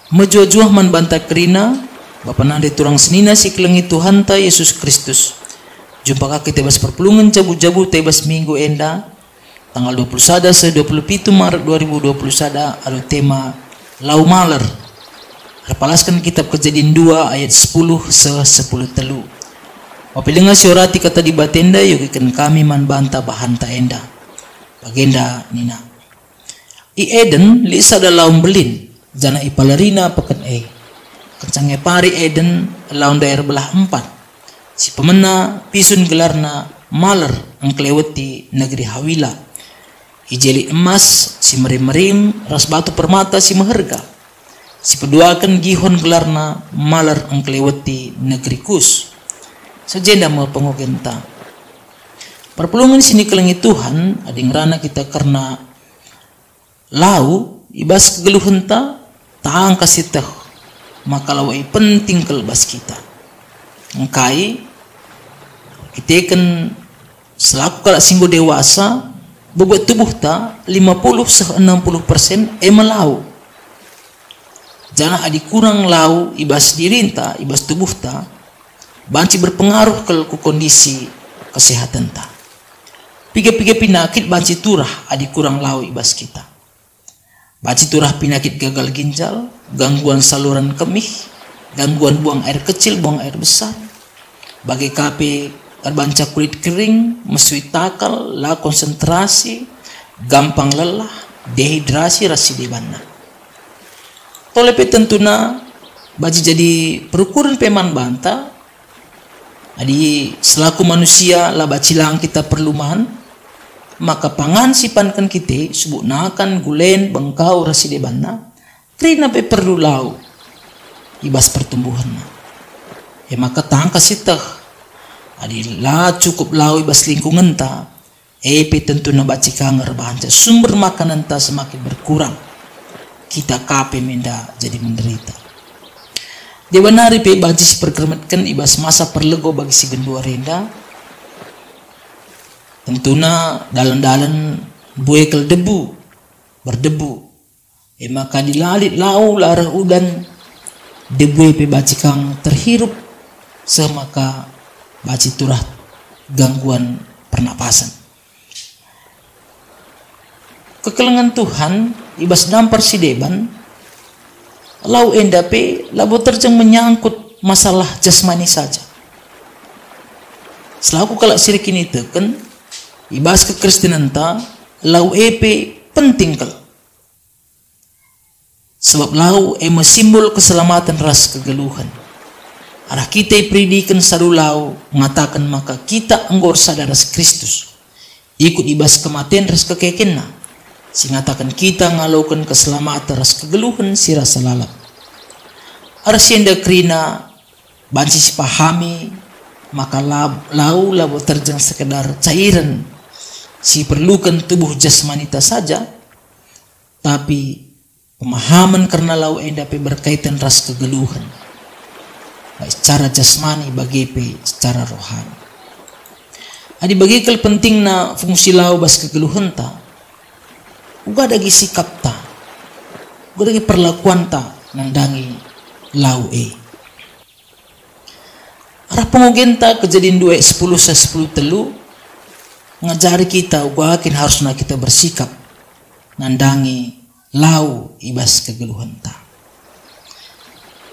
Mejuah-juah man banta kerina Bapa nande turang senina si kelengi Tuhan ta Yesus Kristus. Jumpa kaki tebas perpulungan jabu-jabu tebas minggu enda tanggal 21 se 27 Maret 2021 ada tema lau maler. Repalaskan kitab Kejadian 2 ayat 10 se 10 telu. Wapilenga siorati kata di batenda yogikan kami man banta bahan ta enda. Bagenda nina. I Eden li sada laum belin jana ipalarina pekan kencangnya pari Eden laun daerah belah 4. Si pemena pisun gelarna maler angkleweti negeri Hawila. Ijeli emas si merim-merim ras batu permata si meherga. Si peduakan gihon gelarna maler angkleweti negeri Kus. Sajenda mau pengogenta. Perpulungan sini kelengi Tuhan ading rana kita karena lau ibas kegeluhenta taang kasih teh maka lawai penting kelbas kita. Engkai kita kan selaku kalau singgo dewasa bobot tubuh ta 50-60% melau. Jangan adik kurang lau ibas dirinta ibas tubuh ta banci berpengaruh ke kondisi kesehatan ta. Piga-piga penyakit banci turah adik kurang lau ibas kita. Banci turah penyakit gagal ginjal, gangguan saluran kemih, gangguan buang air kecil, buang air besar. Bagi KP terbanca kulit kering, mesui takal, la konsentrasi, gampang lelah, dehidrasi, rasi dibana. Tolepe tentuna baji jadi perukuran peman banta. Adi selaku manusia la bacilang kita perlu man, maka pangan sipankan kita subuk nakan gulen bengkau rasi dibana. Trina pe perlu lau ibas pertumbuhan. Ya maka tangka sitah. Adi la cukup lau ibas lingkungan ta. Pe tentu na baci kanger bahanca sumber makanan ta semakin berkurang. Kita kape menda jadi menderita. Dewanari pe baci si perkermetkan ibas masa perlego bagi si gendua renda. Tentuna dalan-dalan buekel debu berdebu. Maka dilalit lau larah udan debu pe baci kang terhirup semaka baci turah gangguan pernapasan. Kekelengan Tuhan ibas dampar si deban lau endape labo terjeng menyangkut masalah jasmani saja. Selaku kalau sirik ini teken ibas kekristenan ta lau epe penting kal. Sebab lau eme simbol keselamatan ras kegeluhan. Arah kita pridikan sadulau mengatakan maka kita enggor sadar Kristus ikut ibas kematian ras kekekenna singatakan kita ngalaukan keselamatan ras kegeluhan si rasa lalap. Arah sienda krina banci si pahami maka lau labo terjang sekedar cairan si perlukan tubuh jasmanita saja, tapi pemahaman karena lau endape berkaitan ras kegeluhan baik secara jasmani bagi secara rohani. Adi bagi kel penting na fungsi lau bas kegeluhan ta, uga dagi sikap ta, uga dagi perlakuan ta nandangi lau Arah pengogenta Kejadian 2 10 10 telu ngajari kita uga akin harusna kita bersikap nandangi lau ibas kegeluhan ta.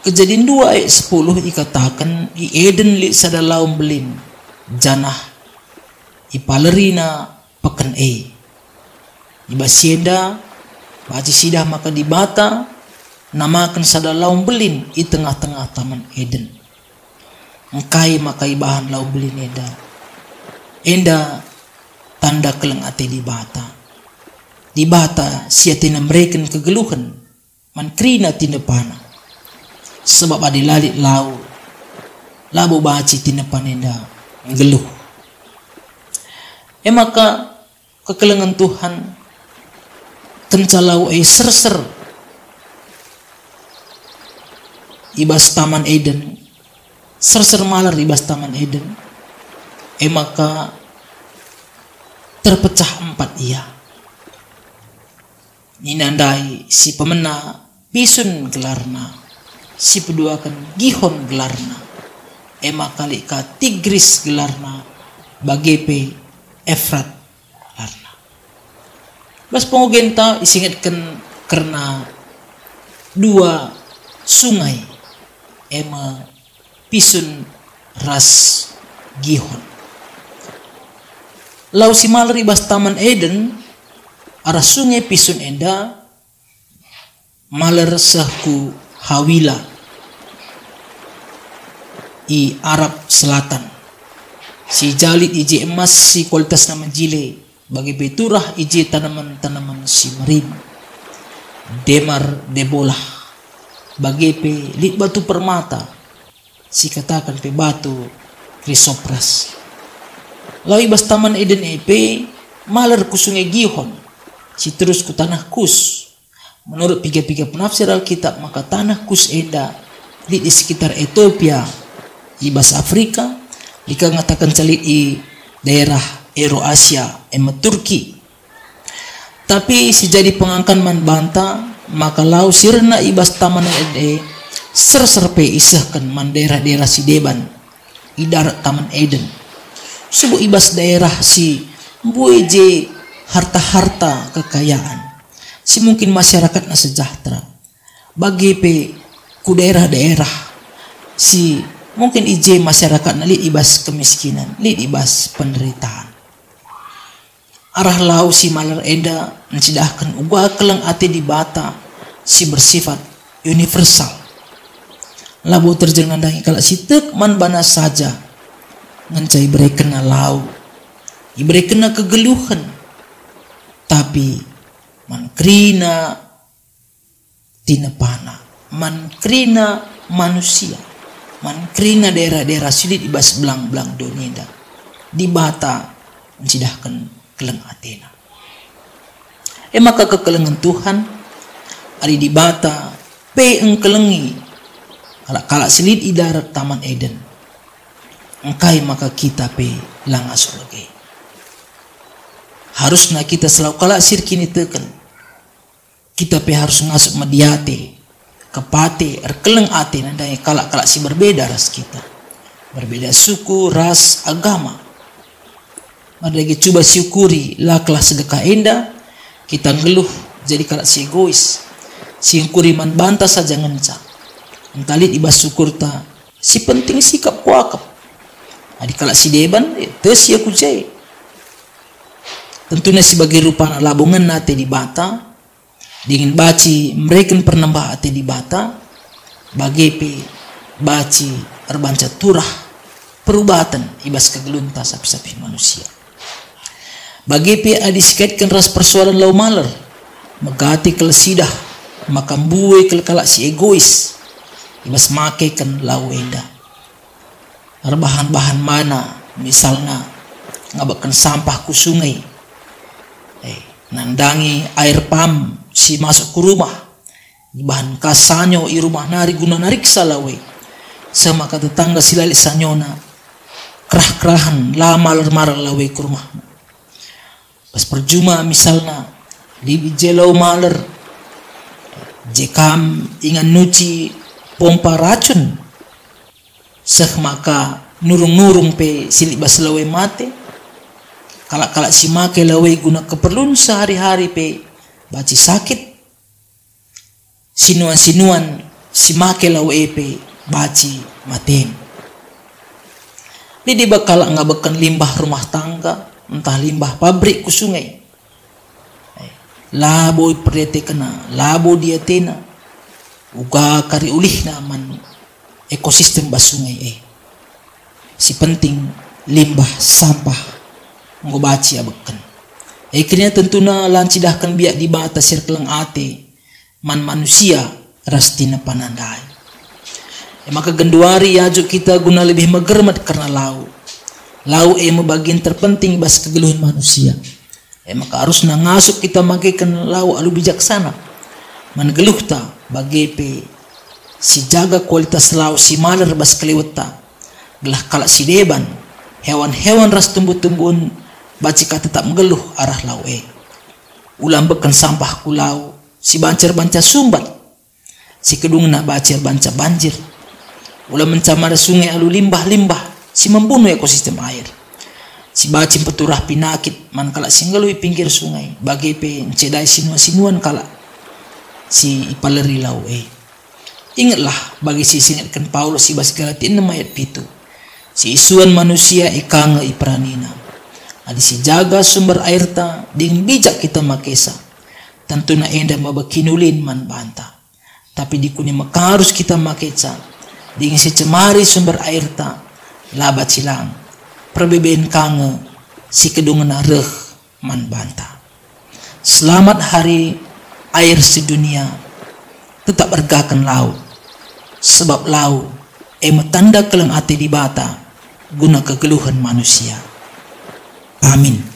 Kejadian 2 ayat 10 ikatakan i Eden li sada laum belin janah ipalerina peken ibasienda baci sidah maka dibata namakan sada laum belin i tengah-tengah taman Eden. Engkai maka ibahan laum belin enda tanda keleng ate dibata siatina mereken kegeluhan man krina tina pana. Sebab adilalit lau labo baci tinepan enda geluh. Maka kekelengan Tuhan kencalau serser ibas taman Eden serser malar ibas taman Eden. Maka terpecah 4 ia. Ninandai si pemena pisun gelarna, si peduakan Gihon gelarna, ema kali ka Tigris gelarna, bagepe Efrat gelarna. Bas pengogenta isingatkan karena dua sungai ema pisun ras Gihon. Lau si maler ibas Taman Eden arah sungai pisun enda maler sahku Hawila i Arab Selatan. Si jalit ije emas si kualitas nama jile bagi beturah ije tanaman-tanaman si marin. Demar debolah bagi pe lit batu permata si katakan pe batu Chrysopras. Lalu ibas Taman Eden EP maler ku sungai Gihon si terus ku tanah Kus. Menurut tiga-tiga penafsir Alkitab maka tanah Kus enda di sekitar Ethiopia ibas Afrika jika ngatakan calit i daerah Eurasia emet Turki. Tapi si jadi pengangkan man banta maka lau sirna ibas Taman Eden serserpe isahkan man daerah-daerah si Deban i darat Taman Eden. Subuh ibas daerah si bueje harta-harta kekayaan. Si mungkin masyarakat na sejahtera. Bagi pe ku daerah-daerah si mungkin ije masyarakat na lit ibas kemiskinan, lit ibas penderitaan. Arah lau si maler enda mencidahkan uga kelang ate di bata si bersifat universal. Labu terjengandangi kalau si tek man bana saja ngancai beri kena lau, iberi kena kegeluhan, tapi man krina tina pana, man krina manusia, man krina daerah-daerah sulit ibas belang-belang dunia di bata mencidahkan keleng Athena. Maka kekelengan Tuhan ada di bata pe engkelengi kalak selit i darat Taman Eden. Engkai maka kita pe langa surga. Harusnya kita selalu kalak sir kini teken. Kita pe harus ngasuk mediate, kepate, erkeleng ate nandai kalak si berbeda ras kita. Berbeda suku, ras, agama. Mari coba syukuri lah kelas sedekah enda, kita ngeluh jadi kalak si egois. Si kuriman bantah saja ngenca. Entalit ibas syukur ta, si penting sikap kuakap. Adik kalak si Deban, tes ya kujai. Tentunya sebagai rupa labungan nate di bata, dingin baci mereka pernambah ate di bata, bagepe baci erbanca turah perubatan ibas kegelunta sapi-sapi manusia. Bagepe adiskaitkan ras persoalan lau maler, megati kelesidah, makambue kalak si egois, ibas make kan lau enda. Bahan-bahan mana misalnya ngabakan sampah ku sungai, nandangi air pam si masuk ke rumah, bahan kasanyo i rumah nari guna narik salawe, sama kata tetangga si lalik sanyona kerah-kerahan lah maler-maler lawe ke rumah. Pas perjuma misalnya di jelau maler jekam ingan nuci pompa racun. Seh maka nurung-nurung pe silik bas lawe mate. Kalak-kalak si make lawe guna keperluan sehari-hari pe baci sakit. Sinuan-sinuan si make lawe pe baci mate. Di bakal ngabekan limbah rumah tangga, entah limbah pabrik ku sungai. Labo perete kena, labo dia tena. Uga kari ulih naman ekosistem bas sungai si penting limbah sampah ngobaci abekan. Kini tentunya lancidahkan biak di bata sirkeleng ate man manusia rastina panandai. Maka genduari ajuk kita guna lebih megermat karena lau bagian terpenting bas kegeluhan manusia. Maka harus ngasuk kita makaikan lau alu bijaksana man geluh ta bagepe si jaga kualitas lau si maler bas keliwata gelah kalak si Deban hewan-hewan ras tumbuh-tumbuhan bacika tetap mengeluh arah lau ulam bekan sampah ku lau si bancar-bancar sumbat si kedung na bacir banjir. Ulah mencamar sungai alu limbah-limbah, si membunuh ekosistem air. Si bacim peturah pinakit man kala singgalui pinggir sungai, bagi pe cedai sinuan kala si ipaleri lau Ingatlah bagi si singatkan Paulus si bas Galatia 6 ayat 7. Si isuan manusia ikanga ipranina. Adi si jaga sumber air ta ding bijak kita makesa. Tentu na enda mabakinulin man banta. Tapi di kuning makarus kita makesa. Ding si cemari sumber air ta labat silang. Perbeben kanga si kedungan areh man banta. Selamat hari air sedunia. Tetap bergakan laut. Sebab laut metanda kelang ati di bata guna kegeluhan manusia. Amin.